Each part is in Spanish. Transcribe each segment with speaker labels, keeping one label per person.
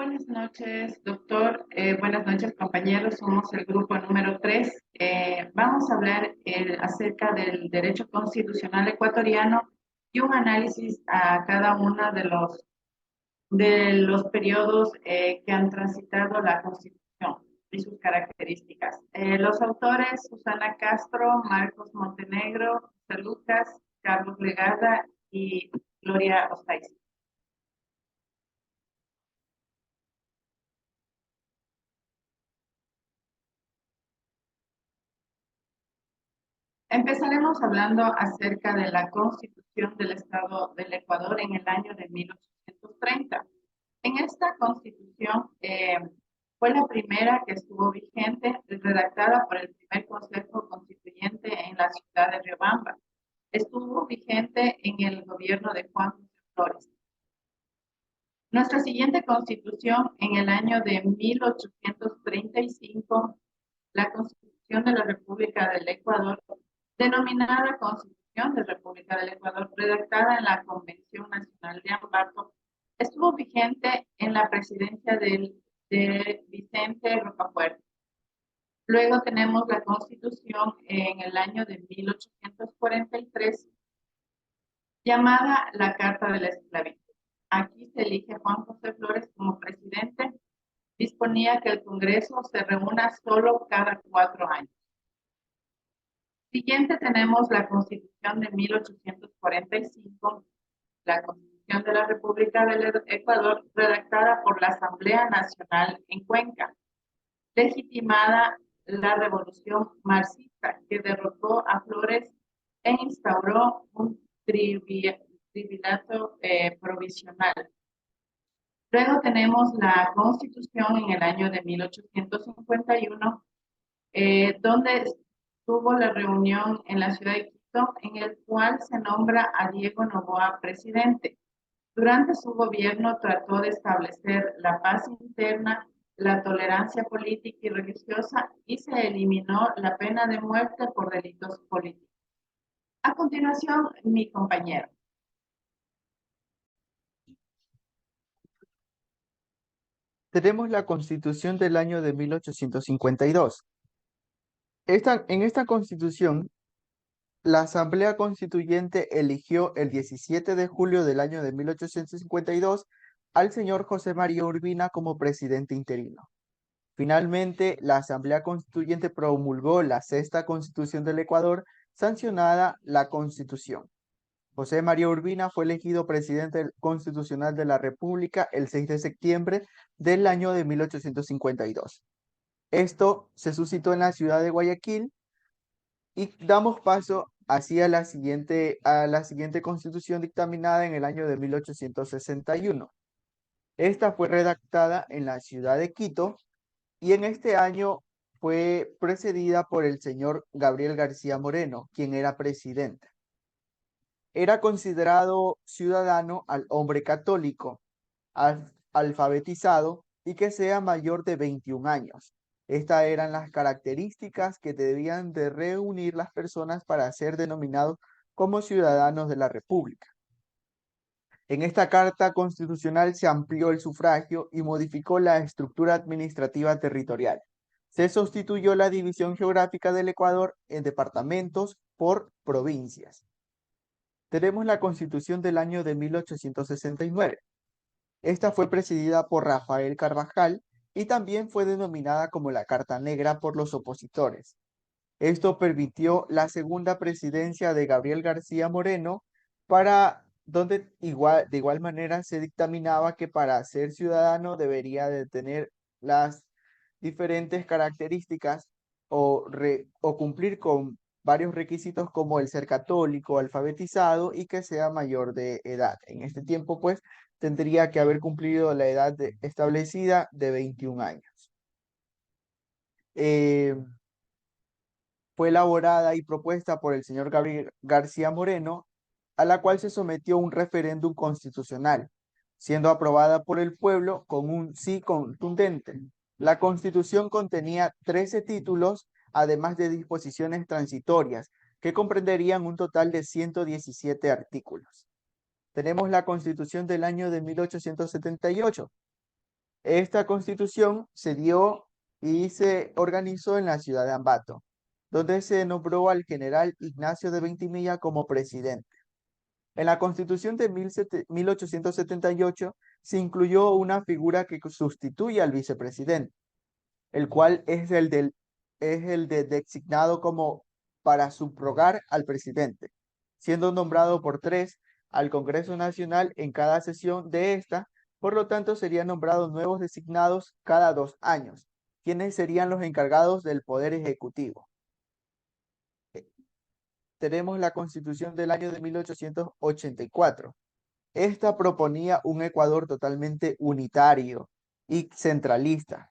Speaker 1: Buenas noches, doctor. Buenas noches, compañeros. Somos el grupo número 3. Vamos a hablar acerca del derecho constitucional ecuatoriano y un análisis a cada uno de los periodos que han transitado la Constitución y sus características. Los autores: Susana Castro, Marcos Montenegro, José Lucas, Carlos Legada y Gloria Ostaiz. Empezaremos hablando acerca de la Constitución del Estado del Ecuador en el año de 1830. En esta Constitución fue la primera que estuvo vigente, redactada por el primer Consejo Constituyente en la ciudad de Riobamba. Estuvo vigente en el gobierno de Juan José Flores. Nuestra siguiente Constitución, en el año de 1835, la Constitución de la República del Ecuador, denominada Constitución de la República del Ecuador, redactada en la Convención Nacional de Ambato, estuvo vigente en la presidencia de Vicente Rocafuerte. Luego tenemos la Constitución en el año de 1843, llamada la Carta de la Esclavitud. Aquí se elige Juan José Flores como presidente. Disponía que el Congreso se reúna solo cada 4 años. Siguiente tenemos la Constitución de 1845, la Constitución de la República del Ecuador, redactada por la Asamblea Nacional en Cuenca, legitimada la Revolución Marxista, que derrotó a Flores e instauró un triunvirato provisional. Luego tenemos la Constitución en el año de 1851, donde tuvo la reunión en la ciudad de Quito, en el cual se nombra a Diego Noboa presidente. Durante su gobierno trató de establecer la paz interna, la tolerancia política y religiosa, y se eliminó la pena de muerte por delitos políticos. A continuación, mi compañero.
Speaker 2: Tenemos la Constitución del año de 1852. En esta Constitución, la Asamblea Constituyente eligió el 17 de julio del año de 1852 al señor José María Urbina como presidente interino. Finalmente, la Asamblea Constituyente promulgó la Sexta Constitución del Ecuador, sancionada la Constitución. José María Urbina fue elegido presidente constitucional de la República el 6 de septiembre del año de 1852. Esto se suscitó en la ciudad de Guayaquil y damos paso hacia la siguiente constitución dictaminada en el año de 1861. Esta fue redactada en la ciudad de Quito y en este año fue precedida por el señor Gabriel García Moreno, quien era presidente. Era considerado ciudadano al hombre católico, alfabetizado y que sea mayor de 21 años. Estas eran las características que debían de reunir las personas para ser denominados como ciudadanos de la República. En esta Carta Constitucional se amplió el sufragio y modificó la estructura administrativa territorial. Se sustituyó la división geográfica del Ecuador en departamentos por provincias. Tenemos la Constitución del año de 1869. Esta fue presidida por Rafael Carvajal y también fue denominada como la Carta Negra por los opositores. Esto permitió la segunda presidencia de Gabriel García Moreno, donde de igual manera se dictaminaba que para ser ciudadano debería de tener las diferentes características o cumplir con varios requisitos como el ser católico, alfabetizado y que sea mayor de edad. En este tiempo, pues, tendría que haber cumplido la edad establecida de 21 años. Fue elaborada y propuesta por el señor Gabriel García Moreno, a la cual se sometió un referéndum constitucional, siendo aprobada por el pueblo con un sí contundente. La Constitución contenía 13 títulos, además de disposiciones transitorias, que comprenderían un total de 117 artículos. Tenemos la Constitución del año de 1878. Esta constitución se dio y se organizó en la ciudad de Ambato, donde se nombró al general Ignacio de Ventimilla como presidente. En la constitución de 1878 se incluyó una figura que sustituye al vicepresidente, el cual es el de designado como para subrogar al presidente, siendo nombrado por tres al Congreso Nacional en cada sesión de esta. Por lo tanto, serían nombrados nuevos designados cada 2 años, quienes serían los encargados del Poder Ejecutivo. Tenemos la Constitución del año de 1884. Esta proponía un Ecuador totalmente unitario y centralista,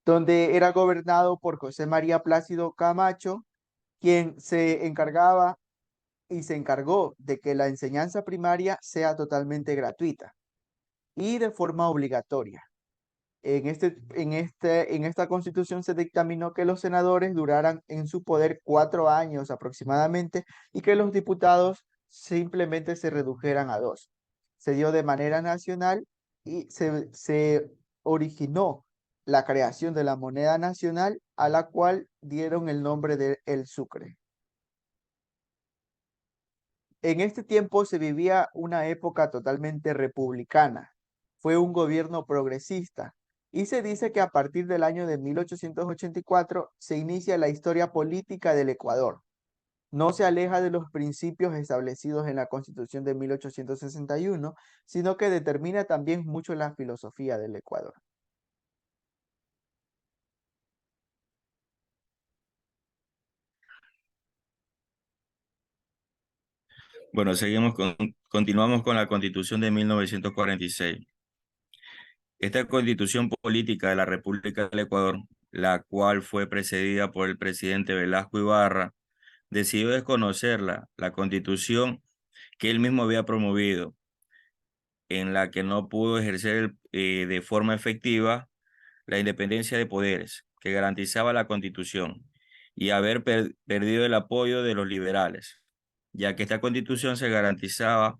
Speaker 2: donde era gobernado por José María Plácido Camacho, quien se encargaba y se encargó de que la enseñanza primaria sea totalmente gratuita y de forma obligatoria. En esta constitución se dictaminó que los senadores duraran en su poder 4 años aproximadamente y que los diputados simplemente se redujeran a 2. Se dio de manera nacional y se originó la creación de la moneda nacional, a la cual dieron el nombre de el sucre. En este tiempo se vivía una época totalmente republicana. Fue un gobierno progresista y se dice que a partir del año de 1884 se inicia la historia política del Ecuador. No se aleja de los principios establecidos en la Constitución de 1861, sino que determina también mucho la filosofía del Ecuador.
Speaker 3: Bueno, continuamos con la Constitución de 1946. Esta Constitución política de la República del Ecuador, la cual fue precedida por el presidente Velasco Ibarra, decidió desconocer la Constitución que él mismo había promovido, en la que no pudo ejercer de forma efectiva la independencia de poderes que garantizaba la Constitución y haber perdido el apoyo de los liberales, ya que esta Constitución se garantizaba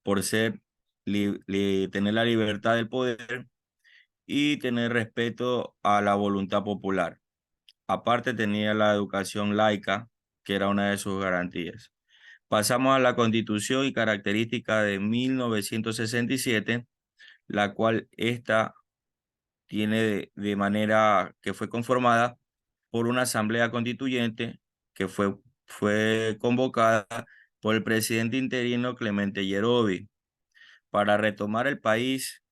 Speaker 3: por tener la libertad del poder y tener respeto a la voluntad popular. Aparte tenía la educación laica, que era una de sus garantías. Pasamos a la Constitución y característica de 1967, la cual esta tiene de manera que fue conformada por una asamblea constituyente que fue convocada por el presidente interino Clemente Yerovi para retomar el país,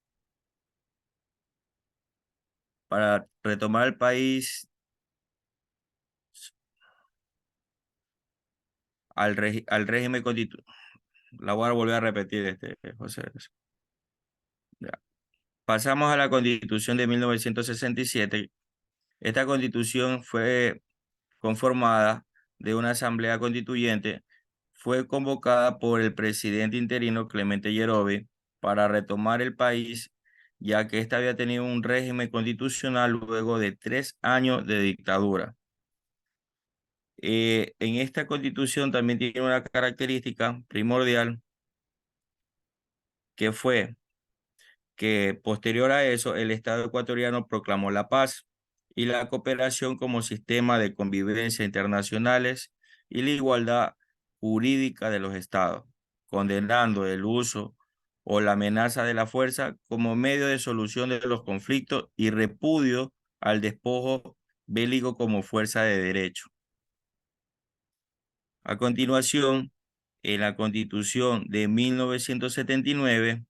Speaker 3: al régimen constitucional. La voy a volver a repetir, José. Ya. Pasamos a la Constitución de 1967. Esta Constitución fue conformada de una asamblea constituyente, fue convocada por el presidente interino Clemente Yerovi para retomar el país, ya que ésta había tenido un régimen constitucional luego de 3 años de dictadura. En esta Constitución también tiene una característica primordial, que fue que posterior a eso el Estado ecuatoriano proclamó la paz y la cooperación como sistema de convivencia internacionales y la igualdad jurídica de los estados, condenando el uso o la amenaza de la fuerza como medio de solución de los conflictos y repudio al despojo bélico como fuerza de derecho. A continuación, en la Constitución de 1979,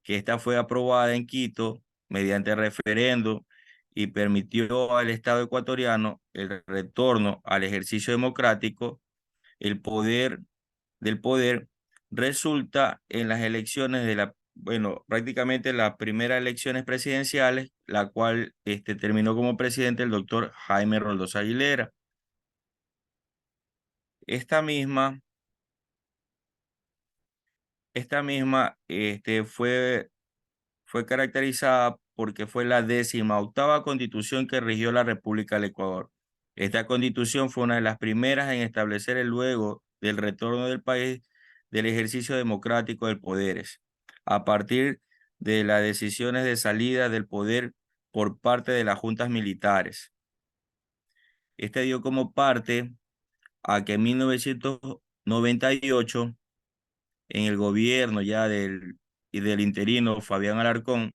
Speaker 3: que esta fue aprobada en Quito mediante referendo y permitió al Estado ecuatoriano el retorno al ejercicio democrático, el poder del poder resulta en las elecciones prácticamente las primeras elecciones presidenciales, la cual terminó como presidente el doctor Jaime Roldós Aguilera. Esta misma fue caracterizada porque fue la 18ª constitución que rigió la República del Ecuador. Esta constitución fue una de las primeras en establecer el luego del retorno del país del ejercicio democrático de poderes, a partir de las decisiones de salida del poder por parte de las juntas militares. Este dio como parte a que en 1998, en el gobierno ya del interino Fabián Alarcón,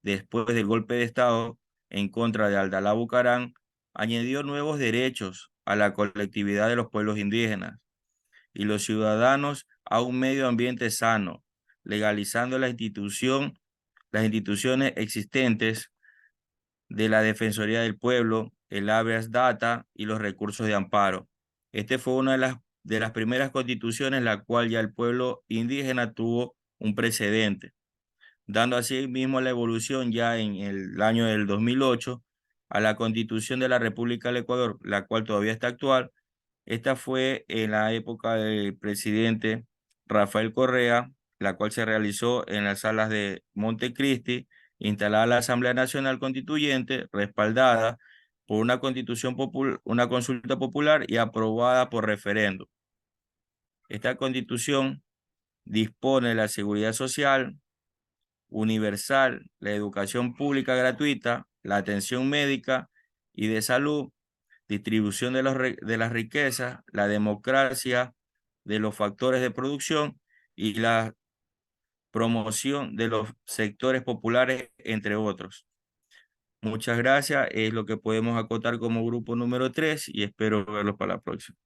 Speaker 3: después del golpe de Estado en contra de Abdalá Bucaram, añadió nuevos derechos a la colectividad de los pueblos indígenas y los ciudadanos a un medio ambiente sano, legalizando las instituciones existentes de la Defensoría del Pueblo, el habeas data y los recursos de amparo. Este fue una de las primeras constituciones en la cual ya el pueblo indígena tuvo un precedente, dando así mismo la evolución ya en el año del 2008 a la Constitución de la República del Ecuador, la cual todavía está actual. Esta fue en la época del presidente Rafael Correa, la cual se realizó en las salas de Montecristi, instalada la Asamblea Nacional Constituyente, respaldada por una una consulta popular y aprobada por referendo. Esta constitución dispone de la seguridad social universal, la educación pública gratuita, la atención médica y de salud, distribución de las riquezas, la democracia de los factores de producción y la promoción de los sectores populares, entre otros. Muchas gracias, es lo que podemos acotar como grupo número 3 y espero verlos para la próxima.